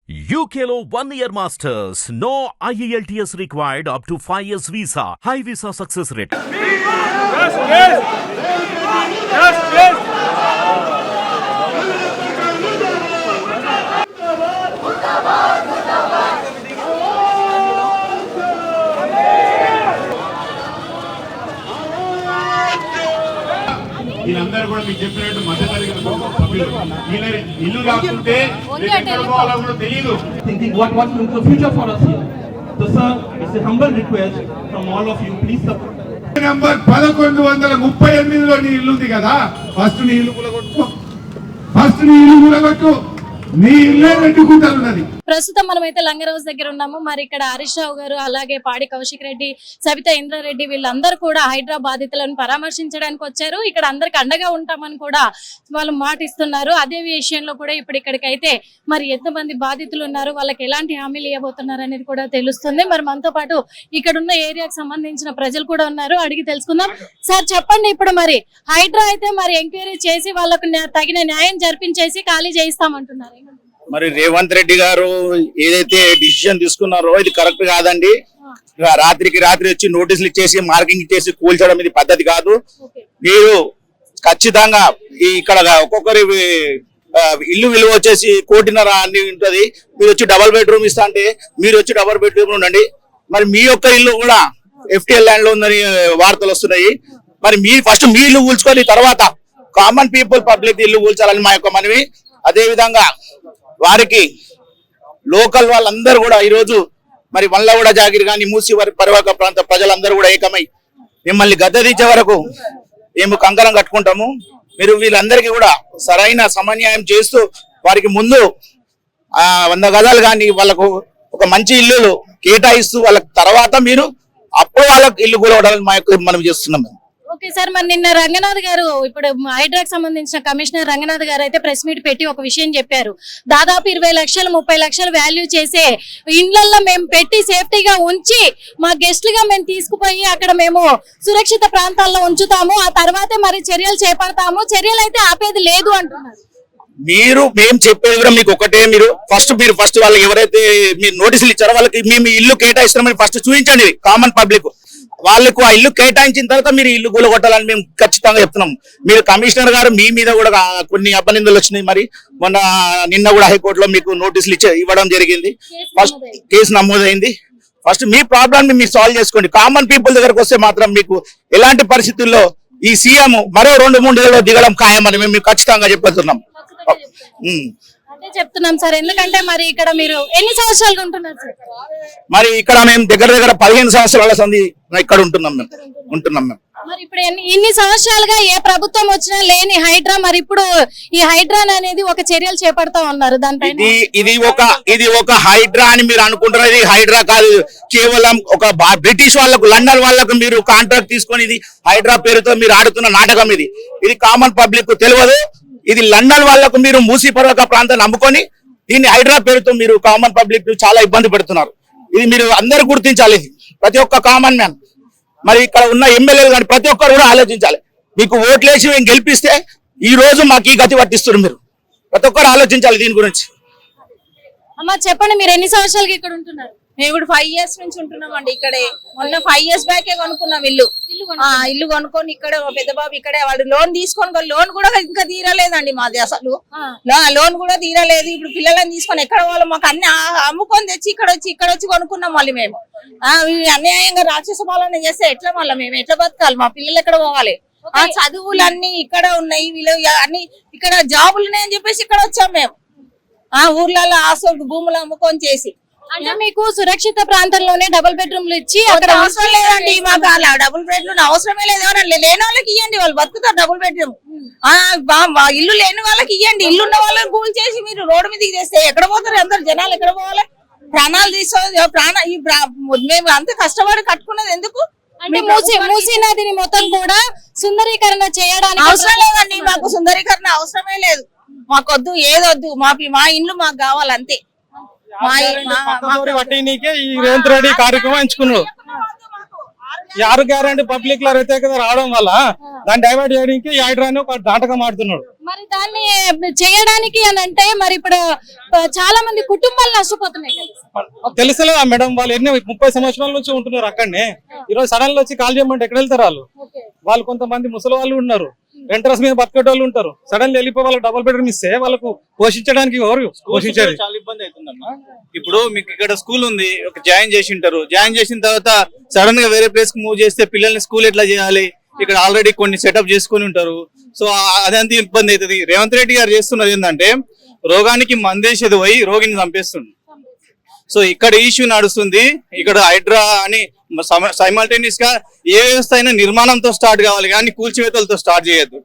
UKLO 1 year masters. No IELTS required up to 5 years visa. High visa success rate. వీళ్ళందరూ కూడా మీకు చెప్పినట్టు మధ్యతరగతి సభ్యులు వీళ్ళ ఇల్లు రాకుంటే కూడా తెలియదు. Thinking what is the future for us here. So sir, it's a humble request from all of you, please support. Number 1138లో నీ ఇల్లు ఉంది కదా, ఫస్ట్ నీ ఇల్లు కూలగొట్టు, నీ ఇల్లే పెట్టుకుంటారు. ప్రస్తుతం మనమైతే లంగరౌస్ దగ్గర ఉన్నాము. మరి ఇక్కడ హరీష్ రావు గారు, అలాగే పాడి కౌశిక్ రెడ్డి, సబితా ఇంద్రారెడ్డి వీళ్ళందరూ కూడా హైడ్రా బాధితులను పరామర్శించడానికి వచ్చారు. ఇక్కడ అందరికి అండగా ఉంటామని కూడా వాళ్ళు మాటిస్తున్నారు. అదే విషయంలో కూడా ఇప్పుడు ఇక్కడికైతే మరి ఎంతమంది బాధితులు ఉన్నారు, వాళ్ళకి ఎలాంటి హామీలు ఇవ్వబోతున్నారు అనేది కూడా తెలుస్తుంది. మరి మనతో పాటు ఇక్కడ ఉన్న ఏరియాకి సంబంధించిన ప్రజలు కూడా ఉన్నారు, అడిగి తెలుసుకుందాం. సార్ చెప్పండి, ఇప్పుడు మరి హైడ్రా అయితే మరి ఎంక్వైరీ చేసి వాళ్ళకు తగిన న్యాయం జరిపించేసి ఖాళీ చేయిస్తామంటున్నారు. మరి రేవంత్ రెడ్డి గారు ఏదైతే డిసిషన్ తీసుకున్నారో ఇది కరెక్ట్ కాదండి. రాత్రికి రాత్రి వచ్చి నోటీసులు ఇచ్చేసి మార్కింగ్ ఇచ్చేసి కూల్చడం ఇది పద్ధతి కాదు. మీరు ఖచ్చితంగా ఇక్కడ ఒక్కొక్కరి ఇల్లు విలువ వచ్చేసి 1.5 అన్ని ఉంటది. మీరు వచ్చి డబుల్ బెడ్రూమ్ ఇస్తా అంటే మీరు వచ్చి డబుల్ బెడ్రూమ్ ఉండండి. మరి మీ యొక్క ఇల్లు కూడా FTL ల్యాండ్ లో ఉందని వార్తలు వస్తున్నాయి. మరి మీ ఫస్ట్ మీ ఇల్లు కూల్చుకొని తర్వాత కామన్ పీపుల్ పబ్లిక్ ఇల్లు కూల్చాలని మా యొక్క మనవి. అదే విధంగా వారికి లోకల్ వాళ్ళందరూ కూడా ఈరోజు మరి వల్లగూడ జాగిరి కానీ మూసి పరివాహక ప్రాంత ప్రజలందరూ కూడా ఏకమై మిమ్మల్ని గద్దెదించే వరకు మేము కంకణం కట్టుకుంటాము. మీరు వీళ్ళందరికీ కూడా సరైన సమన్యాయం చేస్తూ వారికి ముందు 100 గజాలు కానీ వాళ్ళకు ఒక మంచి ఇల్లు కేటాయిస్తూ వాళ్ళకి తర్వాత మీరు అప్పుడు వాళ్ళకి ఇల్లు కూలవడాలని మా యొక్క మనం చేస్తున్నాం. ఓకే సార్, మరి నిన్న రంగనాథ్ గారు, ఇప్పుడు హైడ్రాకి సంబంధించిన కమిషనర్ రంగనాథ్ గారు అయితే ప్రెస్ మీట్ పెట్టి ఒక విషయం చెప్పారు. దాదాపు 20 లక్షలు 30 లక్షలు వాల్యూ చేసే ఇండ్లల్లో మేము పెట్టి సేఫ్టీగా ఉంచి మా గెస్ట్లుగా మేము తీసుకుపోయి అక్కడ మేము సురక్షిత ప్రాంతాల్లో ఉంచుతాము, ఆ తర్వాతే మరి చర్యలు చేపడతాము, చర్యలు అయితే ఆపేది లేదు అంటున్నారు. మేము చెప్పేది కూడా మీకు ఒకటే, మీరు ఫస్ట్ వాళ్ళకి ఎవరైతే మీరు నోటీసులు ఇచ్చారో వాళ్ళకి మేము ఇల్లు కేటాయిస్తున్నామని ఫస్ట్ చూపించండి. కామన్ పబ్లిక్ వాళ్ళకు ఆ ఇల్లు కేటాయించిన తర్వాత మీరు ఇల్లు కూలగొట్టాలని మేము ఖచ్చితంగా చెప్తున్నాం. మీరు కమిషనర్ గారు మీ మీద కూడా కొన్ని అపనిందలు వచ్చినాయి. మరి నిన్న కూడా హైకోర్టులో మీకు నోటీసులు ఇవ్వడం జరిగింది. ఫస్ట్ కేసు నమోదైంది. ఫస్ట్ మీ ప్రాబ్లమ్ మీరు సాల్వ్ చేసుకోండి. కామన్ పీపుల్ దగ్గరకు వస్తే మాత్రం మీకు ఎలాంటి పరిస్థితుల్లో ఈ సీఎం మరో 2-3 ఏళ్ళలో దిగడం ఖాయమని మేము ఖచ్చితంగా చెప్తున్నాం. అంటే చెప్తున్నాం సార్, ఎందుకంటే మరి ఇక్కడ మీరు ఎన్ని సంవత్సరాలుగా ఉంటున్నారు సార్? మరి ఇక్కడ మేము దగ్గర 15 సంవత్సరాల సంది ఇక్కడ ఉంటున్నాం మేము. మరి ఇప్పుడు ఇన్ని సంవత్సరాలుగా ఏ ప్రభుత్వం వచ్చినా లేని హైడ్రా, మరి ఇప్పుడు ఈ హైడ్రా అనేది ఒక చర్యలు చేపడతా ఉన్నారు. దానిపైన ఇది ఒక హైడ్రా అని మీరు అనుకుంటున్నారు. ఇది హైడ్రా కాదు, కేవలం ఒక బ్రిటిష్ వాళ్ళకు, లండన్ వాళ్ళకు మీరు కాంట్రాక్ట్ తీసుకొని ఇది హైడ్రా పేరుతో మీరు ఆడుతున్న నాటకం. ఇది కామన్ పబ్లిక్ తెలియదు. ఇది లండన్ వాళ్లకు మీరు మూసీ పర్వక ప్రాంతాన్ని అమ్ముకొని దీన్ని హైడ్రా పేరుతో మీరు కామన్ పబ్లిక్ చాలా ఇబ్బంది పెడుతున్నారు. ఇది మీరు అందరూ గుర్తించాలి, ప్రతి ఒక్క కామన్ మ్యాన్. మరి ఇక్కడ ఉన్న ఎమ్మెల్యేలు కానీ ప్రతి ఒక్కరు కూడా ఆలోచించాలి. మీకు ఓట్లేసి మేము గెలిపిస్తే ఈ రోజు మాకు ఈ గతి పట్టిస్తున్నారు. మీరు ప్రతి ఒక్కరు ఆలోచించాలి దీని గురించి. అమ్మా చెప్పండి, మీరు ఎన్ని సంవత్సరాలకి ఇక్కడ ఉంటున్నారు? మేము ఇప్పుడు 5 years నుంచి ఉంటున్నామండి ఇక్కడే. మొన్న 5 years బ్యాకే కొనుక్కున్నాం ఇల్లు కొనుక్కొని ఇక్కడ పెద్ద బాబు ఇక్కడే వాడు లోన్ తీసుకొని, లోన్ కూడా ఇంకా తీరలేదండి మాది. అసలు లోన్ కూడా తీరలేదు. ఇప్పుడు పిల్లలని తీసుకొని ఎక్కడ వాళ్ళు మాకు అన్ని అమ్ముకొని తెచ్చి ఇక్కడ వచ్చి కొనుక్కున్నాం. మళ్ళీ మేము అన్యాయంగా రాక్షస పాలన చేస్తే ఎట్లా మళ్ళీ మేము ఎట్లా బతకాలి? మా పిల్లలు ఎక్కడ పోవాలి? ఆ చదువులన్నీ ఇక్కడ ఉన్నాయి, వీళ్ళు అన్ని ఇక్కడ జాబులు ఉన్నాయని చెప్పేసి ఇక్కడ వచ్చాం మేము. ఊర్లలో ఆస్తులు భూములు అమ్ముకొని చేసి. అంటే మీకు సురక్షిత ప్రాంతంలోనే డబుల్ బెడ్రూమ్లు ఇచ్చి అక్కడ అవసరం లేదండి మాకు. అలా డబుల్ బెడ్రూమ్ అవసరమే లేదు. లేని వాళ్ళకి ఇవ్వండి, వాళ్ళు బతుకుతారు. డబుల్ బెడ్రూమ్ ఇల్లు లేని వాళ్ళకి ఇవ్వండి. ఇల్లు ఉన్న వాళ్ళని కూల్ చేసి మీరు రోడ్డు మీదకి చేస్తే ఎక్కడ పోతారు? అందరు జనాలు ఎక్కడ పోవాలి? ప్రాణాలు మేము అంత కష్టపడి కట్టుకున్నది ఎందుకు? అంటే మూసీ నదిని మొత్తం కూడా సుందరీకరణ చేయడానికి అవసరం లేదండి. మాకు సుందరీకరణ అవసరమే లేదు. మాకొద్దు, ఏదొద్దు. మా ఇల్లు మాకు కావాలంతే. రేవంత్ రెడ్డి కార్యక్రమం ఎంచుకున్నాడు. ఈ 6 గ్యారంటీ పబ్లిక్ లో వ్యతిరేకత రావడం వల్ల దాన్ని డైవర్ట్ చేయడానికి ఈ హైడ్రాని ఒక నాటకం ఆడుతున్నాడు. మరి దాన్ని చేయడానికి అని అంటే మరి ఇప్పుడు చాలా మంది కుటుంబాలు నష్టపోతున్నాయి కదా. తెలుసలేదా మేడం, వాళ్ళు ఎన్ని 30 సంవత్సరాల నుంచి ఉంటున్నారు అక్కడనే. ఈరోజు సడన్ వచ్చి కాల్ చేయమంటే ఎక్కడ వెళ్తారు వాళ్ళు? వాళ్ళు కొంతమంది ముసలి వాళ్ళు ఉన్నారు, రెంటర్స్ మీద బతికేట వాళ్ళు ఉంటారు. సడన్ వెళ్ళిపోయి వాళ్ళకి డబుల్ బెడ్రూమ్ ఇస్తే వాళ్ళకు పోషించడానికి ఎవరు పోషించేది? చాలా ఇబ్బంది అవుతుందమ్మా. ఇప్పుడు మీకు ఇక్కడ స్కూల్ ఉంది, ఒక జాయిన్ చేసి ఉంటారు. జాయిన్ చేసిన తర్వాత సడన్ గా వేరే ప్లేస్ కి మూవ్ చేస్తే పిల్లల్ని స్కూల్ ఎట్లా చేయాలి? ఇక్కడ ఆల్రెడీ కొన్ని సెటప్ చేసుకుని ఉంటారు. సో అదంతా ఇబ్బంది అవుతుంది. రేవంత్ రెడ్డి గారు చేస్తున్నది ఏంటంటే రోగానికి మందేసేది పోయి రోగిని చంపేస్తుంది. సో ఇక్కడ ఇష్యూ నడుస్తుంది. ఇక్కడ హైడ్రా అని సైమల్టేనియస్ గా ఏ వ్యవస్థ అయినా నిర్మాణంతో స్టార్ట్ కావాలి కానీ కూల్చివేతలతో స్టార్ట్ చేయొద్దు.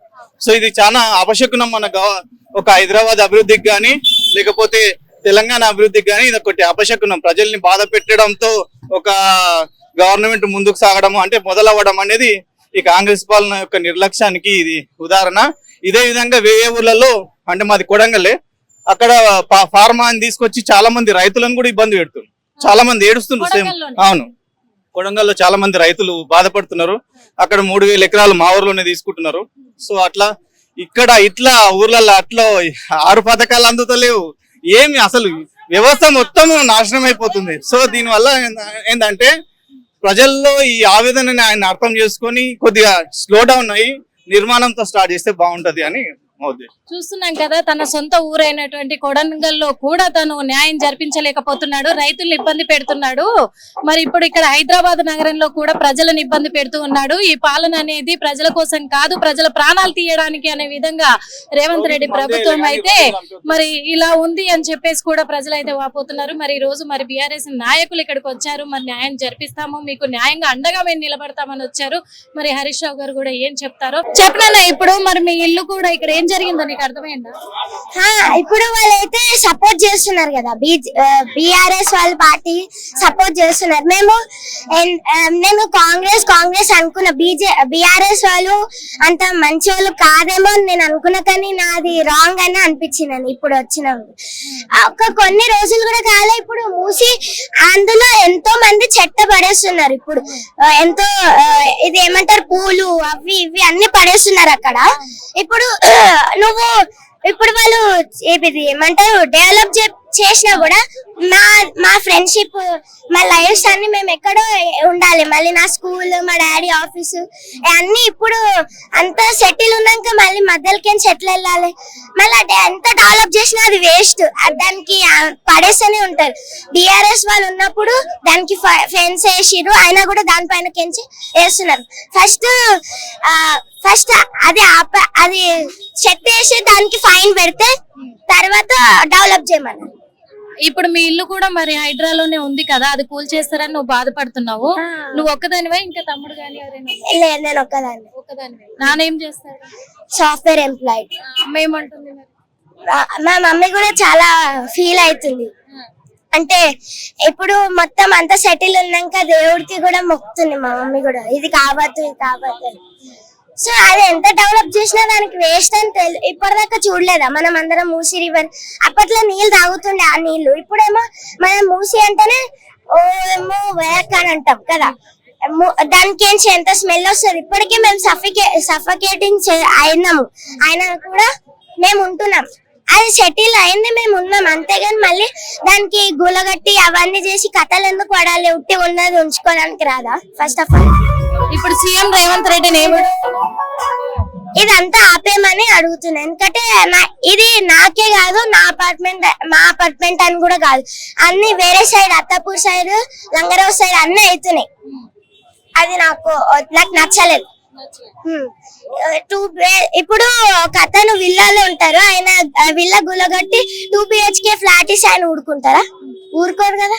సో ఇది చాలా అపశకునం మన ఒక హైదరాబాద్ అభివృద్ధికి కానీ లేకపోతే తెలంగాణ అభివృద్ధికి కానీ ఇది ఒకటి అపశకునం. ప్రజల్ని బాధ పెట్టడంతో ఒక గవర్నమెంట్ ముందుకు సాగడం అంటే మొదలవ్వడం అనేది ఈ కాంగ్రెస్ పాలన యొక్క నిర్లక్ష్యానికి ఇది ఉదాహరణ. ఇదే విధంగా వేరే ఊర్లలో అంటే మాది కొడంగల్లే, అక్కడ ఫార్మా అని తీసుకొచ్చి చాలా మంది రైతులను కూడా ఇబ్బంది పెడుతుంది. చాలా మంది ఏడుస్తున్నారు. సేమ్ అవును, కొడంగల్లో చాలా మంది రైతులు బాధపడుతున్నారు. అక్కడ 3000 ఎకరాలు మా ఊర్లోనే తీసుకుంటున్నారు. సో అట్లా ఇక్కడ ఇట్లా ఊర్లలో అట్లా 6 పథకాలు అందుతలేవు. ఏమి అసలు వ్యవస్థ మొత్తం నాశనం అయిపోతుంది. సో దీనివల్ల ఏంటంటే ప్రజల్లో ఈ ఆవేదనని ఆయన అర్థం చేసుకొని కొద్దిగా స్లో డౌన్ అయ్యి నిర్మాణంతో స్టార్ట్ చేస్తే బాగుంటది అని చూస్తున్నాం కదా. తన సొంత ఊరైనటువంటి కొడంగల్లో కూడా తను న్యాయం జరిపించలేకపోతున్నాడు, రైతులను ఇబ్బంది పెడుతున్నాడు. మరి ఇప్పుడు ఇక్కడ హైదరాబాద్ నగరంలో కూడా ప్రజలను ఇబ్బంది పెడుతూ ఉన్నాడు. ఈ పాలన అనేది ప్రజల కోసం కాదు, ప్రజల ప్రాణాలు తీయడానికి అనే విధంగా రేవంత్ రెడ్డి ప్రభుత్వం అయితే మరి ఇలా ఉంది అని చెప్పేసి కూడా ప్రజలు అయితే వాపోతున్నారు. మరి ఈ రోజు మరి బీఆర్ఎస్ నాయకులు ఇక్కడికి వచ్చారు. మరి న్యాయం జరిపిస్తాము, మీకు న్యాయంగా అండగా మేము నిలబడతామని వచ్చారు. మరి హరీష్ రావు గారు కూడా ఏం చెప్తారో చెప్పనా. ఇప్పుడు మరి మీ ఇల్లు కూడా ఇక్కడ ఏం జరిగిందో నీకు అర్థమైందా? ఇప్పుడు వాళ్ళైతే సపోర్ట్ చేస్తున్నారు కదా, బీఆర్ఎస్ వాళ్ళ పార్టీ సపోర్ట్ చేస్తున్నారు. నేను కాంగ్రెస్ అనుకున్న, బీఆర్ఎస్ వాళ్ళు అంత మంచి వాళ్ళు కాదేమో నేను అనుకున్నా, కానీ నాది రాంగ్ అని అనిపించింది ఇప్పుడు వచ్చిన కొన్ని రోజులు కూడా కాలే. ఇప్పుడు మూసి అందులో ఎంతో మంది చెత్త పడేస్తున్నారు. ఇప్పుడు ఎంతో ఇది ఏమంటారు పూలు అవి ఇవి అన్ని పడేస్తున్నారు అక్కడ. ఇప్పుడు వాళ్ళు ఏమంటారు డెవలప్ చేసినా కూడా మా ఫ్రెండ్షిప్, మా లైఫ్స్ అన్ని మేము ఎక్కడో ఉండాలి. మళ్ళీ నా స్కూల్, మా డాడీ ఆఫీసు అన్ని ఇప్పుడు అంత సెటిల్ ఉన్నాక మళ్ళీ మధ్యలోకి సెటిల్ వెళ్ళాలి. మళ్ళీ ఎంత డెవలప్ చేసినా అది వేస్ట్, దానికి పడేస్తూనే ఉంటారు. బీఆర్ఎస్ వాళ్ళు ఉన్నప్పుడు దానికి ఫెన్స్ వేసిరు, అయినా కూడా దానిపైన కెంచి వేస్తున్నారు. ఫస్ట్ అది చెత్త వేసి దానికి ఫైన్ పెడితే తర్వాత డెవలప్ చేయమన్నారు. ఇప్పుడు మీ ఇల్లు కూడా మరి హైదరాబాద్లోనే ఉంది కదా, అది కూల్ చేస్తారని నువ్వు బాధపడుతున్నావు. నువ్వు ఒక్కదానివా ఇంకా తమ్ముడు గానీ ఎవరైనా? లేదు, నేను ఒక్కదాన్ని. నానేం చేస్తాడు? Software employee. మేమంటుంది మా మమ్మీ కూడా చాలా ఫీల్ అవుతుంది. అంటే ఇప్పుడు మొత్తం అంతా సెటిల్ ఉన్నాక దేవుడికి కూడా మొక్కుతుంది మా మమ్మీ కూడా, ఇది కావద్దు ఇది కావద్దు. సో అది ఎంత డెవలప్ చేసినా దానికి వేస్ట్ అని ఇప్పటిదాకా చూడలేదా? మనం అందరం మూసి రివర్ అప్పట్లో నీళ్ళు తాగుతుండే, ఆ నీళ్లు ఇప్పుడేమో మనం మూసి అంటేనే ఏమో వేక్ అని అంటాం కదా, దానికి ఏంటి ఎంత స్మెల్ వస్తుంది. ఇప్పటికే మేము సఫకేటింగ్ అయినాము, అయినా కూడా మేము ఉంటున్నాం. అది సెటిల్ అయింది, మేము ఉన్నాం, అంతేగాని మళ్ళీ దానికి గులగట్టి అవన్నీ చేసి కథలు ఎందుకు పడాలి? ఉట్టి ఉన్నది ఉంచుకోవడానికి రాదా? ఫస్ట్ ఆఫ్ ఆల్ ఇప్పుడు సీఎం రేవంత్ రెడ్డిని ఇదంతా ఆపేయమని అడుగుతున్నా. ఎందుకంటే ఇది నాకే కాదు, మా అపార్ట్మెంట్ అని కూడా కాదు, అన్ని వేరే సైడ్ అత్తాపూర్ సైడ్, లంగరావు సైడ్ అన్ని అవుతున్నాయి. అది నాకు నచ్చలేదు. ఇప్పుడు ఒక అతను విల్లాలో ఉంటారు, ఆయన విల్లా గులగట్టి 2 BHK ఫ్లాట్ ఇస్తే ఆయన ఊరుకుంటారా? ఊరుకోరు కదా.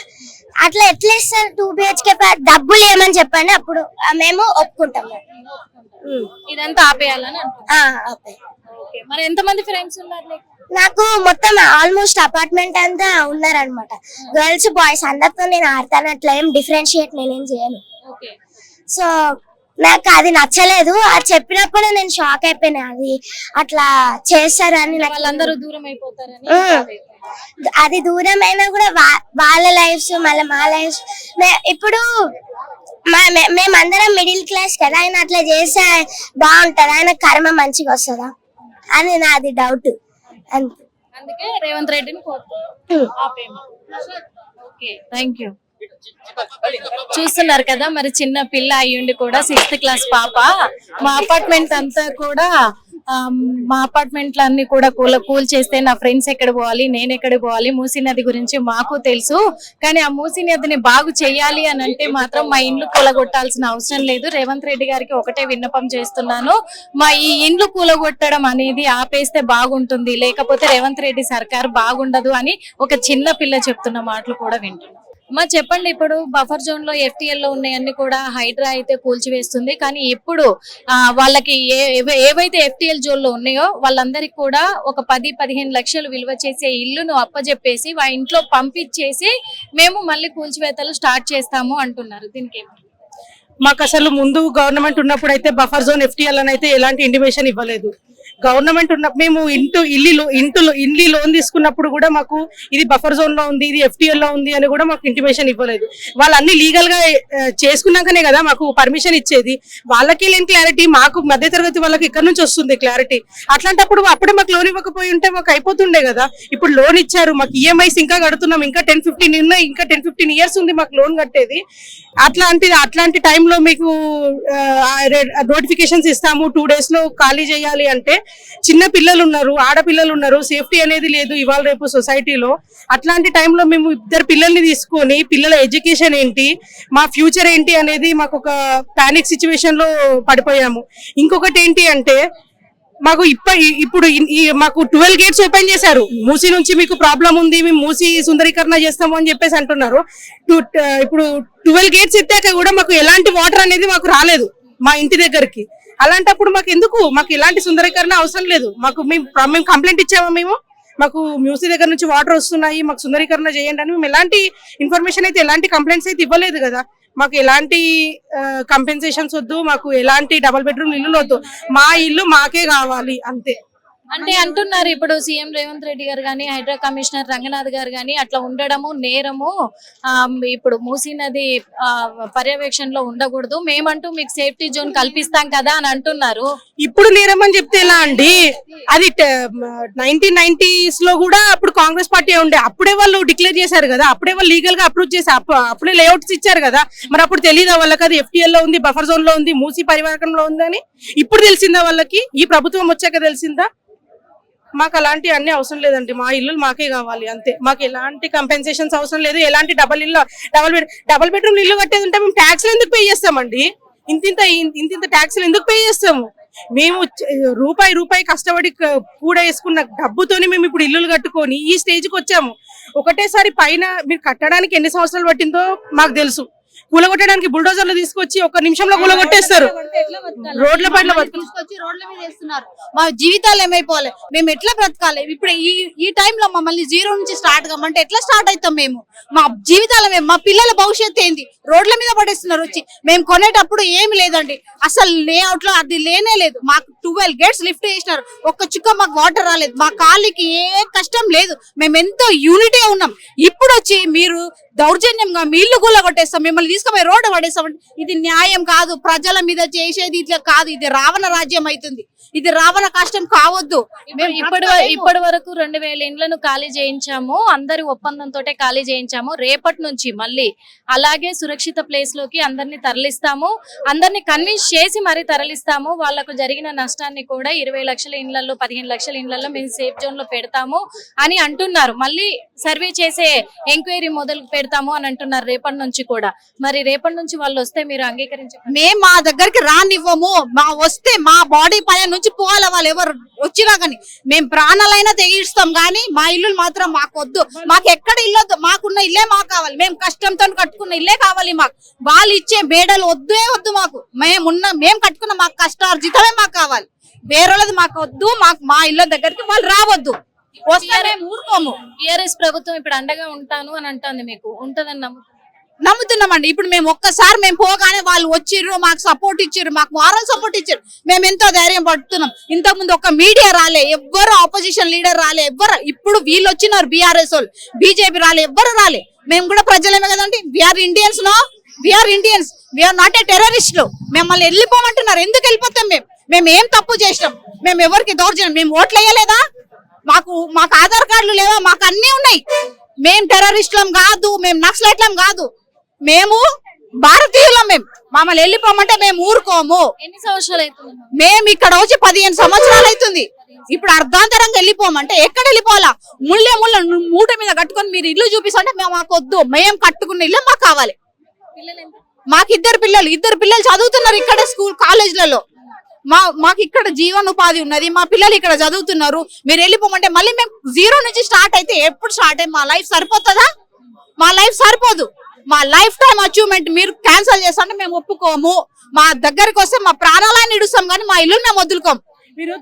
అట్లా ఎట్లా ఇస్తారు 2 BHK ఫ్లాట్? డబ్బులు ఏమని చెప్పండి, అప్పుడు మేము ఒప్పుకుంటాము. ఇదంతా ఆపేయాలని మరి ఎంతమంది ఫ్రెండ్స్ ఉన్నారు? నాకు మొత్తం ఆల్మోస్ట్ అపార్ట్మెంట్ అంతా ఉన్నారనమాట, గర్ల్స్ బాయ్స్ అందరితో నేను ఆడతాను. అట్లా ఏం డిఫరెన్షియేట్ నేనేం చేయను. సో నాకు అది నచ్చలేదు. అది చెప్పినప్పుడు నేను షాక్ అయిపోయినా, అది అట్లా చేస్తారని. వాళ్ళందరూ దూరం అయిపోతారని. అది దూరం అయినా కూడా వాళ్ళ లైఫ్స్ మళ్ళీ మా లైఫ్స్. ఇప్పుడు మేమందరం మిడిల్ క్లాస్ కదా, ఆయన అట్లా చేస్తే బాగుంటది, ఆయన కర్మ మంచిగా వస్తుందా అని నాది డౌట్. అంతే, అందుకే రేవంత్ రెడ్డిని కోరుతున్నాం. Okay, thank you. చూస్తున్నారు కదా, మరి చిన్న పిల్ల అయ్యుండి కూడా 6th క్లాస్ పాప, మా అపార్ట్మెంట్ అంతా కూడా మా అపార్ట్మెంట్లన్నీ కూడా కూల్ చేస్తే నా ఫ్రెండ్స్ ఎక్కడ పోవాలి, నేను ఎక్కడ పోవాలి, మూసీ నది గురించి మాకు తెలుసు, కానీ ఆ మూసీ నదిని బాగు చేయాలి అని అంటే మాత్రం మా ఇండ్లు కూలగొట్టాల్సిన అవసరం లేదు. రేవంత్ రెడ్డి గారికి ఒకటే విన్నపం చేస్తున్నాను, మా ఈ ఇండ్లు కూలగొట్టడం అనేది ఆపేస్తే బాగుంటుంది, లేకపోతే రేవంత్ రెడ్డి సర్కార్ బాగుండదు అని ఒక చిన్న పిల్ల చెప్తున్న మాటలు కూడా వింటున్నాం. అమ్మా చెప్పండి, ఇప్పుడు బఫర్ జోన్ లో FTL లో ఉన్నాయన్నీ కూడా హైడ్రా అయితే కూల్చివేస్తుంది, కానీ ఇప్పుడు వాళ్ళకి ఏవైతే FTL జోన్ లో ఉన్నాయో వాళ్ళందరికీ కూడా ఒక 10-15 లక్షలు విలువ చేసే ఇల్లును అప్పజెప్పేసి ఇంట్లో పంపించేసి మేము మళ్ళీ కూల్చివేతలు స్టార్ట్ చేస్తాము అంటున్నారు. దీనికి మాకు అసలు ముందు గవర్నమెంట్ ఉన్నప్పుడు అయితే బఫర్ జోన్ FTL అని అయితే ఎలాంటి ఇంటిమేషన్ ఇవ్వలేదు. గవర్నమెంట్ ఉన్న మేము ఇంటి లోన్ తీసుకున్నప్పుడు కూడా మాకు ఇది బఫర్ జోన్ లో ఉంది, ఇది FTL లో ఉంది అని కూడా మాకు ఇంటిమేషన్ ఇవ్వలేదు. వాళ్ళు అన్ని లీగల్ గా చేసుకున్నాకనే కదా మాకు పర్మిషన్ ఇచ్చేది. వాళ్ళకి లేని క్లారిటీ మాకు మధ్యతరగతి వాళ్ళకి ఇక్కడ నుంచి వస్తుంది క్లారిటీ. అట్లాంటప్పుడు అప్పుడే మాకు లోన్ ఇవ్వకపోయి ఉంటే మాకు అయిపోతుండే కదా. ఇప్పుడు లోన్ ఇచ్చారు, మాకు EMIs ఇంకా కడుతున్నాం, ఇంకా 10-15 ఉన్నాయి, ఇంకా 10-15 years ఉంది మాకు లోన్ కట్టేది. అట్లాంటి టైంలో మీకు నోటిఫికేషన్స్ ఇస్తాము 2 days లో ఖాళీ చేయాలి అంటే చిన్న పిల్లలు ఉన్నారు, ఆడపిల్లలు ఉన్నారు, సేఫ్టీ అనేది లేదు ఇవాళ రేపు సొసైటీలో. అట్లాంటి టైంలో మేము 2 పిల్లల్ని తీసుకొని పిల్లల ఎడ్యుకేషన్ ఏంటి, మా ఫ్యూచర్ ఏంటి అనేది మాకు ఒక పానిక్ సిచ్యువేషన్ లో పడిపోయాము. ఇంకొకటి ఏంటి అంటే మాకు ఇప్పుడు మాకు 12 gates ఓపెన్ చేశారు. మూసీ నుంచి మీకు ప్రాబ్లం ఉంది, మేము మూసీ సుందరీకరణ చేస్తాము అని చెప్పేసి అంటున్నారు. ఇప్పుడు 12 gates ఎత్తాక కూడా మాకు ఎలాంటి వాటర్ అనేది మాకు రాలేదు మా ఇంటి దగ్గరికి. అలాంటప్పుడు మాకు ఎలాంటి సుందరీకరణ అవసరం లేదు. మేము కంప్లైంట్ ఇచ్చామా, మాకు మ్యూసీ దగ్గర నుంచి వాటర్ వస్తున్నాయి, మాకు సుందరీకరణ చేయండి అని మేము ఎలాంటి ఇన్ఫర్మేషన్ అయితే ఎలాంటి కంప్లైంట్స్ అయితే ఇవ్వలేదు కదా. మాకు ఎలాంటి కంపెన్సేషన్స్ వద్దు, మాకు ఎలాంటి డబుల్ బెడ్రూమ్ ఇల్లు వద్దు, మా ఇల్లు మాకే కావాలి అంతే. అంటే అంటున్నారు ఇప్పుడు సీఎం రేవంత్ రెడ్డి గారు గానీ, హైడ్రా కమిషనర్ రంగనాథ్ గారు గానీ అట్లా ఉండడము నేరము, ఇప్పుడు మూసీ నది పర్యవేక్షణలో ఉండకూడదు, మేమంటూ మీకు సేఫ్టీ జోన్ కల్పిస్తాం కదా అని అంటున్నారు. ఇప్పుడు నేరం అని చెప్తే ఎలా అండి? అది 1990s లో కూడా అప్పుడు కాంగ్రెస్ పార్టీ ఉండే, అప్పుడే వాళ్ళు డిక్లేర్ చేశారు కదా, అప్పుడే వాళ్ళు లీగల్ గా అప్రూవ్ చేసి అప్పుడే లేఅవుట్స్ ఇచ్చారు కదా. మరి అప్పుడు తెలియదా వాళ్ళకి అది FTL లో ఉంది, బఫర్ జోన్ లో ఉంది, మూసీ పరివాహకంలో ఉందని? ఇప్పుడు తెలిసిందా వాళ్ళకి? ఈ ప్రభుత్వం వచ్చాక తెలిసిందా? మాకు అలాంటి అన్ని అవసరం లేదండి, మా ఇల్లు మాకే కావాలి అంతే. మాకు ఎలాంటి కంపెన్సేషన్స్ అవసరం లేదు. ఎలాంటి డబుల్ బెడ్రూమ్ ఇల్లు కట్టేది ఉంటే మేము ట్యాక్స్లు ఎందుకు పే చేస్తామండి? ఇంత ట్యాక్స్లు ఎందుకు పే చేస్తాము? మేము రూపాయి కష్టపడి కూడా వేసుకున్న డబ్బుతోని మేము ఇప్పుడు ఇల్లులు కట్టుకొని ఈ స్టేజ్కి వచ్చాము. ఒకటేసారి పైన మీరు కట్టడానికి ఎన్ని సంవత్సరాలు పట్టిందో మాకు తెలుసు. కూలగొట్టడానికి బుల్డోజర్లు తీసుకొచ్చి 1 నిమిషంలో కూలగొట్టేస్తారు. రోడ్ల పైన తీసుకొచ్చి రోడ్ల మీద వేస్తున్నారు. మా జీవితాలు ఏమైపోవాలి, మేము ఎట్లా బ్రతకాలి? ఇప్పుడు ఈ టైంలో మమ్మల్ని 0 నుంచి స్టార్ట్ కమ్మంటే ఎట్లా స్టార్ట్ అవుతాం? మేము మా జీవితాలు మా పిల్లల భవిష్యత్తు ఏంది? రోడ్ల మీద పడేస్తున్నారు వచ్చి. మేము కొనేటప్పుడు ఏమి లేదండి, అసలు లేఅవుట్ లో అది లేనే లేదు. మాకు 12 gates లిఫ్ట్ చేసినారు, ఒక్క చుక్క మాకు వాటర్ రాలేదు, మా కాళ్ళకి ఏ కష్టం లేదు, మేము ఎంతో యూనిటీ ఉన్నాం. ఇప్పుడు వచ్చి మీరు దౌర్జన్యంగా మీ ఇల్లు గుల్ల కొట్టేస్తాం, మిమ్మల్ని తీసుకుపోయి రోడ్డు పడేస్తాం. ఇది న్యాయం కాదు, ప్రజల మీద చేసేది ఇట్లా కాదు. ఇది రావణ రాజ్యం అవుతుంది, ఇది రావణ కష్టం కావద్దు. ఇప్పటి వరకు 2000 ఇండ్లను ఖాళీ చేయించాము, అందరి ఒప్పందంతో ఖాళీ చేయించాము. రేపటి నుంచి మళ్ళీ అలాగే సురక్షిత ప్లేస్ లోకి అందరినీ తరలిస్తాము, అందరినీ కన్విన్స్ చేసి మరీ తరలిస్తాము. వాళ్లకు జరిగిన నష్టాన్ని కూడా 20 లక్షల ఇండ్లలో 15 లక్షల ఇండ్లలో మేము సేఫ్ జోన్ లో పెడతాము అని అంటున్నారు. మళ్ళీ సర్వే చేసే ఎంక్వైరీ మొదలు పెడతాము అని అంటున్నారు రేపటి నుంచి కూడా. మరి రేపటి నుంచి వాళ్ళు వస్తే మీరు అంగీకరించారు? మేము మా దగ్గరికి రానివ్వము. వస్తే మా బాడీ పైన నుంచి పోవాలి వాళ్ళు ఎవరు వచ్చినా కానీ. మేము ప్రాణాలైనా తెగిస్తాం కానీ మా ఇల్లు మాత్రం మాకు వద్దు. మాకు ఎక్కడ ఇల్లు వద్దు, మాకున్న ఇల్లే మాకు కావాలి. మేము కష్టంతో కట్టుకున్న ఇల్లే కావాలి మాకు. వాళ్ళు ఇచ్చే బేడలు వద్దు మాకు. మేము కట్టుకున్న మాకు కష్టార్జితమే మాకు కావాలి, వేరేది మాకు వద్దు. మా ఇళ్ళ దగ్గరికి వాళ్ళు రావద్దు. టీఆర్ఎస్ ప్రభుత్వం ఇప్పుడు అండగా ఉంటాను అని అంటుంది, మీకు ఉంటదని నమ్ముతున్నామండి. ఇప్పుడు మేము ఒక్కసారి మేము పోగానే వాళ్ళు వచ్చిర్రు, మాకు సపోర్ట్ ఇచ్చారు, మాకు మారల్ సపోర్ట్ ఇచ్చారు. మేము ఎంతో ధైర్యం పడుతున్నాం. ఇంతకు ముందు ఒక మీడియా రాలే, ఎవ్వరు ఆపోజిషన్ లీడర్ రాలే, ఎవ్వరు. ఇప్పుడు వీళ్ళు వచ్చినారు BRS వాళ్ళు, BJP రాలే, ఎవ్వరు రాలే. మేము కూడా ప్రజలమే కదండి, we are Indians no. We are Indians, we are not a టెర్రరిస్టులు. మిమ్మల్ని వెళ్ళిపోమంటున్నారు, ఎందుకు వెళ్ళిపోతాం? మేము ఏం తప్పు చేసినాం? మేము ఎవరికి దౌర్జన్యం? మేము ఓట్లు వేయలేదా? మాకు ఆధార్ కార్డులు లేవా? మాకు అన్ని ఉన్నాయి. మేము టెర్రరిస్టులం కాదు, మేము నక్సలైట్లం కాదు, మేము భారతీయులం. మమ్మల్ని వెళ్ళిపోమంటే మేము ఊరుకోము. ఎన్ని సంవత్సరాలు అవుతుంది? మేము ఇక్కడ వచ్చి 15 సంవత్సరాలు అవుతుంది. ఇప్పుడు అర్ధాంతరంగా వెళ్ళిపోమంటే ఎక్కడ వెళ్ళిపోవాలా? ముళ్ళ మూట మీద కట్టుకొని మీరు ఇల్లు చూపిస్తుంటే మాకు వద్దు, మేము కట్టుకున్న ఇల్లు మాకు కావాలి. మాకు ఇద్దరు పిల్లలు చదువుతున్నారు ఇక్కడ స్కూల్ కాలేజ్లలో. మాకు ఇక్కడ జీవనోపాధి ఉన్నది, మా పిల్లలు ఇక్కడ చదువుతున్నారు. మీరు వెళ్ళిపోమంటే మళ్ళీ మేము 0 నుంచి స్టార్ట్ అయితే ఎప్పుడు స్టార్ట్ అయ్యి మా లైఫ్ సరిపోతుందా? మా లైఫ్ సరిపోదు. మా లైఫ్ టైం అచీవ్మెంట్ మీరు క్యాన్సిల్ చేస్తుంటే మేము ఒప్పుకోము. మా దగ్గరికి వస్తే మా ప్రాణాలను ఇడుస్తాం కానీ మా ఇల్లు మేము వదులుకోం. మీరు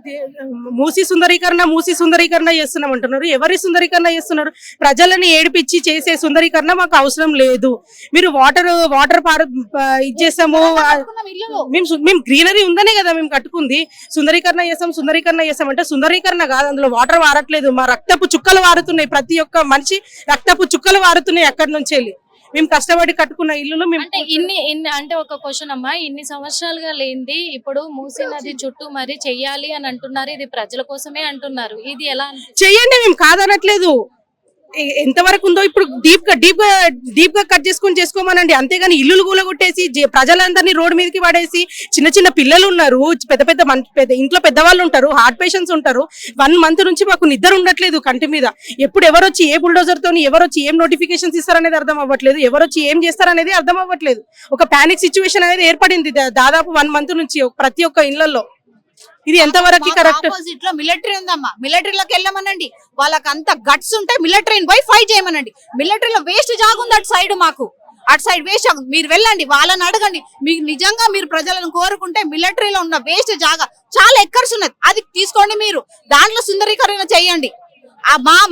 మూసి సుందరీకరణ చేస్తున్నాం అంటున్నారు. ఎవరి సుందరీకరణ చేస్తున్నారు? ప్రజలని ఏడిపించి చేసే సుందరీకరణ మాకు అవసరం లేదు. మీరు వాటర్ ఇచ్చేస్తాము, మేము గ్రీనరీ ఉందనే కదా మేము కట్టుకుంది. సుందరీకరణ చేస్తాం అంటే సుందరీకరణ కాదు, అందులో వాటర్ వారట్లేదు. మా రక్తపు చుక్కలు వారుతున్నాయి, ప్రతి ఒక్క మనిషి రక్తపు చుక్కలు వారుతున్నాయి అక్కడి నుంచి వెళ్ళి. మేము కష్టపడి కట్టుకున్న ఇల్లు అంటే ఇన్ని అంటే ఒక క్వశ్చన్ అమ్మా, ఇన్ని సంవత్సరాలుగా లేనిది ఇప్పుడు మూసీ నది చుట్టూ మరి చెయ్యాలి అని అంటున్నారు. ఇది ప్రజల కోసమే అంటున్నారు. ఇది ఎలా చెయ్యండి, మేము కాదనట్లేదు. ఎంతవరకు ఉందో ఇప్పుడు డీప్ గా కట్ చేసుకోమనండి, అంతేగాని ఇల్లులు కూలగొట్టేసి ప్రజలందరినీ రోడ్డు మీదకి పడేసి. చిన్న పిల్లలు ఉన్నారు, పెద్ద ఇంట్లో పెద్దవాళ్ళు ఉంటారు, హార్ట్ పేషెంట్స్ ఉంటారు. 1 మంత్ నుంచి మాకు నిద్ర ఉండట్లేదు కంటి మీద. ఎప్పుడు ఎవరొచ్చి ఏ బుల్డోజర్ తోని ఎవరొచ్చి ఏం నోటిఫికేషన్స్ ఇస్తారనేది అర్థం అవ్వట్లేదు, ఎవరొచ్చి ఏం చేస్తారనేది అర్థం అవ్వట్లేదు. ఒక పానిక్ సిచ్యువేషన్ అనేది ఏర్పడింది దాదాపు 1 మంత్ నుంచి ప్రతి ఒక్క ఇళ్లలో. ఇది ఎంతవరకు కరెక్ట్? ఆపోజిట్ లో మిలిటరీ ఉందమ్మా, మిలిటరీలోకి వెళ్ళమనండి. వాళ్ళకి అంత గట్స్ ఉంటే మిలిటరీని పోయి ఫైట్ చేయమనండి. మిలిటరీలో వేస్ట్ జాగుంది అటు సైడ్, మాకు అటు సైడ్ వేస్ట్ జాగు. మీరు వెళ్ళండి, వాళ్ళని అడగండి. మీకు నిజంగా మీరు ప్రజలను కోరుకుంటే మిలిటరీలో ఉన్న వేస్ట్ జాగా చాలా ఎక్కర్స్ ఉన్నది, అది తీసుకోండి. మీరు దాంట్లో సుందరీకరణ చేయండి.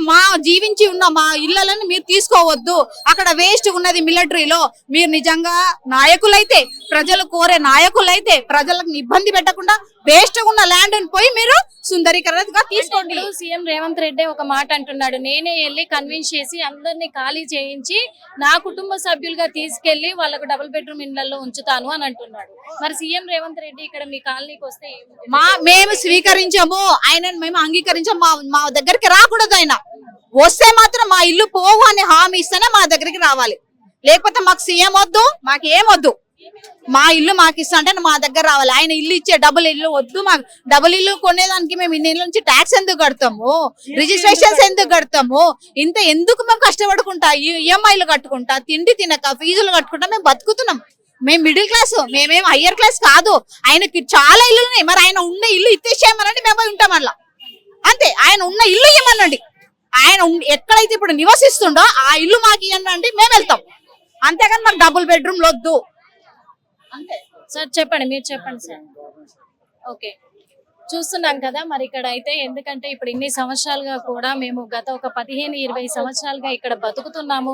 మా జీవించి ఉన్న మా ఇళ్లను మీరు తీసుకోవద్దు. అక్కడ వేస్ట్ ఉన్నది మిలిటరీలో. మీరు నిజంగా నాయకులైతే, ప్రజలు కోరే నాయకులైతే, ప్రజలకు ఇబ్బంది పెట్టకుండా వేస్ట్ ఉన్న ల్యాండ్ పోయి మీరు సుందరీకరణగా తీసుకోండి. సీఎం రేవంత్ రెడ్డి ఒక మాట అంటున్నాడు, నేనే వెళ్ళి కన్విన్స్ చేసి అందరినీ ఖాళీ చేయించి నా కుటుంబ సభ్యులుగా తీసుకెళ్లి వాళ్ళకు డబుల్ బెడ్రూమ్ ఇళ్లలో ఉంచుతాను అని అంటున్నాడు. మరి సీఎం రేవంత్ రెడ్డి ఇక్కడ మీ కాలనీకి వస్తే మేము స్వీకరించాము, ఆయనను మేము అంగీకరించాము. మా దగ్గరికి రాకూడదు. ఆయన వస్తే మాత్రం మా ఇల్లు పోవు అని హామీ ఇస్తేనే మా దగ్గరికి రావాలి. లేకపోతే మాకు సీఎం వద్దు, మాకేమొద్దు. మా ఇల్లు మాకు ఇస్తా అంటే మా దగ్గర రావాలి. ఆయన ఇల్లు ఇచ్చే డబుల్ ఇల్లు వద్దు. మాకు డబుల్ ఇల్లు కొనేదానికి మేము ఇన్ని ఇళ్ళ నుంచి ట్యాక్స్ ఎందుకు కడతాము? రిజిస్ట్రేషన్స్ ఎందుకు కడతాము? ఇంత ఎందుకు మేము కష్టపడుకుంటా, ఈఎంఐలు కట్టుకుంటా, తిండి తినక ఫీజులు కట్టుకుంటా మేము బతుకుతున్నాం. మేము మిడిల్ క్లాస్, మేమేం హయ్యర్ క్లాస్ కాదు. ఆయనకి చాలా ఇల్లు ఉన్నాయి. మరి ఆయన ఉన్న ఇల్లు ఇచ్చేసేయమనండి, మేము ఉంటాం అలా. అంతే, ఆయన ఉన్న ఇల్లు ఇవ్వమనండి. ఆయన ఎక్కడైతే ఇప్పుడు నివసిస్తుండో ఆ ఇల్లు మాకు ఇవ్వండి, మేము వెళ్తాం. అంతేగాని మాకు డబుల్ బెడ్రూమ్ వద్దు. సార్ చెప్పండి, మీరు చెప్పండి సార్. ఓకే, చూస్తున్నాం కదా మరి ఇక్కడ అయితే. ఎందుకంటే ఇప్పుడు ఇన్ని సంవత్సరాలుగా కూడా మేము గత ఒక 15-20 సంవత్సరాలుగా ఇక్కడ బతుకుతున్నాము.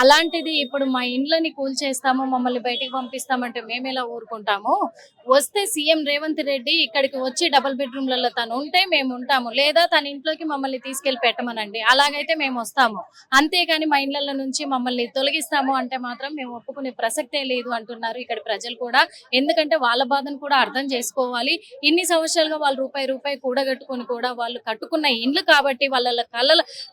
అలాంటిది ఇప్పుడు మా ఇండ్లని కూల్చేస్తాము, మమ్మల్ని బయటికి పంపిస్తామంటే మేము ఎలా ఊరుకుంటాము? వస్తే సీఎం రేవంత్ రెడ్డి ఇక్కడికి వచ్చి డబుల్ బెడ్రూమ్లలో తను ఉంటే మేము ఉంటాము, లేదా తన ఇంట్లోకి మమ్మల్ని తీసుకెళ్లి పెట్టమనండి, అలాగైతే మేము వస్తాము. అంతేగాని మా ఇండ్ల నుంచి మమ్మల్ని తొలగిస్తాము అంటే మాత్రం మేము ఒప్పుకునే ప్రసక్తే లేదు అంటున్నారు ఇక్కడ ప్రజలు కూడా. ఎందుకంటే వాళ్ళ బాధను కూడా అర్థం చేసుకోవాలి. ఇన్ని సంవత్సరాలుగా వాళ్ళు రూపాయి కూడగట్టుకుని కూడా వాళ్ళు కట్టుకున్న ఇండ్లు కాబట్టి వాళ్ళ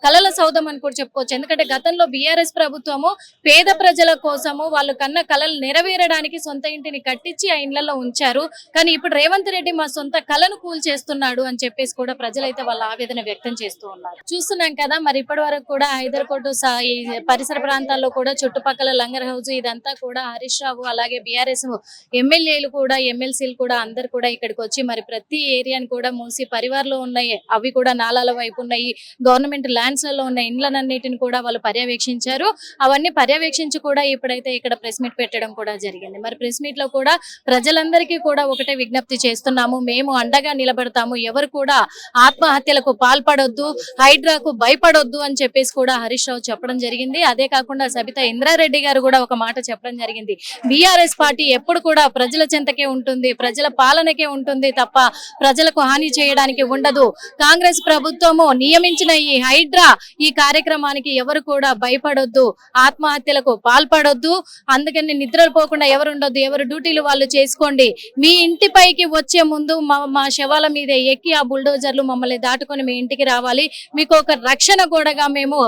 కలల సౌధం అని కూడా చెప్పుకోవచ్చు. ఎందుకంటే గతంలో బీఆర్ఎస్ ప్రభుత్వము పేద ప్రజల కోసము వాళ్ళు కన్న కలలు నెరవేరడానికి సొంత ఇంటిని కట్టించి ఆ ఇండ్లలో ఉంచారు. కానీ ఇప్పుడు రేవంత్ రెడ్డి మా సొంత కలను కూల్చేస్తున్నాడు అని చెప్పేసి కూడా ప్రజలైతే వాళ్ళ ఆవేదన వ్యక్తం చేస్తూ ఉన్నారు. చూస్తున్నాం కదా మరి ఇప్పటి వరకు కూడా హైదర్కోట్ ఈ పరిసర ప్రాంతాల్లో కూడా చుట్టుపక్కల లంగర్ హౌస్ ఇదంతా కూడా హరీష్ రావు అలాగే బీఆర్ఎస్ ఎమ్మెల్యేలు కూడా ఎమ్మెల్సీలు కూడా అందరు కూడా ఇక్కడికి వచ్చి మరి ప్రతి ఏరియాని కూడా మూసి పరివార్లో ఉన్నాయి, అవి కూడా నాలాల వైపు ఉన్నాయి, గవర్నమెంట్ ల్యాండ్స్ లలో ఉన్న ఇండ్లన్నిటిని కూడా వాళ్ళు పర్యవేక్షించారు. అవన్నీ పర్యవేక్షించి కూడా ఇప్పుడైతే ఇక్కడ ప్రెస్ మీట్ పెట్టడం కూడా జరిగింది. మరి ప్రెస్ మీట్ లో కూడా ప్రజలందరికీ కూడా ఒకటే విజ్ఞప్తి చేస్తున్నాము, మేము అండగా నిలబడతాము, ఎవరు కూడా ఆత్మహత్యలకు పాల్పడొద్దు, హైడ్రాకు భయపడొద్దు అని చెప్పేసి కూడా హరీష్ రావు చెప్పడం జరిగింది. అదే కాకుండా సబితా ఇంద్రారెడ్డి గారు కూడా ఒక మాట చెప్పడం జరిగింది, బీఆర్ఎస్ పార్టీ ఎప్పుడు కూడా ప్రజల చెంతకే ఉంటుంది, ప్రజల పాలనకే ఉంటుంది తప్ప ప్రజల ప్రజలకు హాని చేయడానికి ఉండదు. కాంగ్రెస్ ప్రభుత్వము నియమించిన ఈ హైడ్రా ఈ కార్యక్రమానికి ఎవరు కూడా భయపడొద్దు, ఆత్మహత్యలకు పాల్పడొద్దు. అందుకని నిద్రపోకుండా ఎవరు ఉండొద్దు, ఎవరు డ్యూటీలు వాళ్ళు చేసుకోండి. మీ ఇంటిపైకి వచ్చే ముందు మా శవాల మీద ఎక్కి ఆ బుల్డోజర్లు మమ్మల్ని దాటుకొని మీ ఇంటికి రావాలి. మీకు ఒక రక్షణ గోడగా మేము,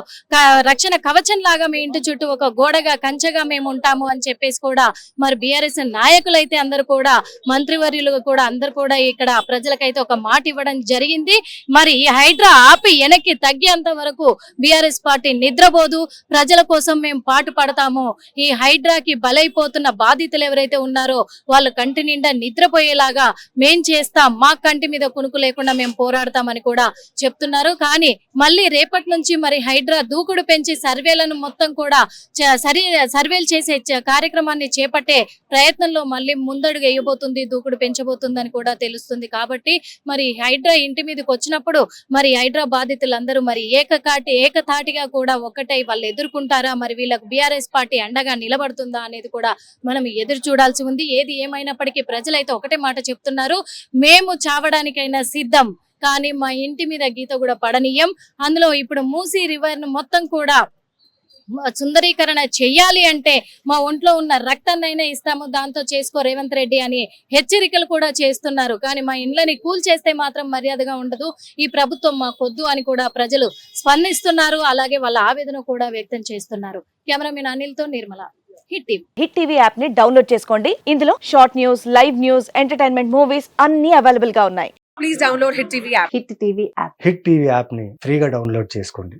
రక్షణ కవచం లాగా మీ ఇంటి చుట్టూ ఒక గోడగా కంచెగా మేము ఉంటాము అని చెప్పేసి కూడా మరి బీఆర్ఎస్ నాయకులైతే అందరూ కూడా, మంత్రివర్యులు కూడా అందరూ కూడా ఇక్కడ ప్రజలకైతే ఒక మాట ఇవ్వడం జరిగింది. మరి ఈ హైడ్రా ఆపి వెనక్కి తగ్గేంత వరకు బీఆర్ఎస్ పార్టీ నిద్రపోదు. ప్రజల కోసం మేము పాటు పడతాము. ఈ హైడ్రాకి బలైపోతున్న బాధితులు ఎవరైతే ఉన్నారో వాళ్ళు కంటి నిండా నిద్రపోయేలాగా మేం చేస్తాం, మా కంటి మీద కునుకు లేకుండా మేము పోరాడతామని కూడా చెప్తున్నారు. కానీ మళ్ళీ రేపటి నుంచి మరి హైడ్రా దూకుడు పెంచి సర్వేలను మొత్తం కూడా సర్వేలు చేసే కార్యక్రమాన్ని చేపట్టే ప్రయత్నంలో మళ్ళీ ముందడుగు వేయబోతుంది, దూకుడు పెంచబోతుందని కూడా తెలుస్తుంది. కాబట్టి మరి హైడ్రా ఇంటి మీదకి వచ్చినప్పుడు మరి హైడ్రా బాధితులందరూ మరి ఏకతాటిగా కూడా ఒక్కటై వాళ్ళు ఎదుర్కొంటారా, మరి వీళ్ళకు బీఆర్ఎస్ పార్టీ అండగా నిలబడుతుందా అనేది కూడా మనం ఎదురు చూడాల్సి ఉంది. ఏది ఏమైనప్పటికీ ప్రజలైతే ఒకటే మాట చెప్తున్నారు, మేము చావడానికైనా సిద్ధం, కానీ మా ఇంటి మీద గీత కూడా పడనీయం. అందులో ఇప్పుడు మూసీ రివర్ ను మొత్తం కూడా సుందరీకరణ చెయ్యాలి అంటే మా ఒంట్లో ఉన్న రక్తాన్నైనా ఇస్తాము, దాంతో చేసుకో రేవంత్ రెడ్డి అని హెచ్చరికలు కూడా చేస్తున్నారు. కానీ మా ఇండ్లని కూల్చేస్తే మాత్రం మర్యాదగా ఉండదు, ఈ ప్రభుత్వం మాకొద్దు అని కూడా ప్రజలు స్పందిస్తున్నారు. అలాగే వాళ్ళ ఆవేదన కూడా వ్యక్తం చేస్తున్నారు. కెమెరామెన్ అనిల్తో నిర్మల, హిట్ టీవీ యాప్ ని డౌన్లోడ్ చేసుకోండి. ఇందులో short news, live news, entertainment movies అన్ని అవైలబుల్ గా ఉన్నాయి. Please download hit TV app. Hit TV app ని ఫ్రీగా డౌన్లోడ్ చేసుకోండి.